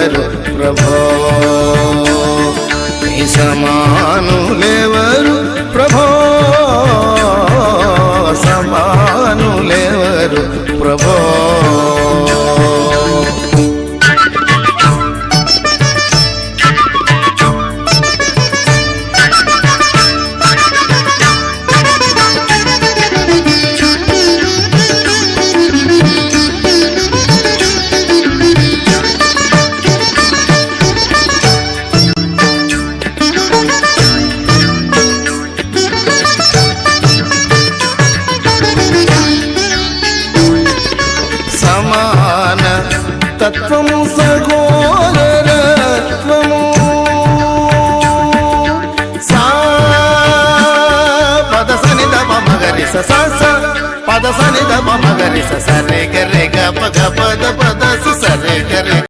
సమానులెవరు ప్రభో, నీ సమానులెవరు ప్రభో, సమానులెవరు ప్రభో. సమాన తత్వము సహోదరత్వము సా పద సని దమ మగరి స పద సని దమ మగరి స సరే గరే గ పద పద పద సరే గరే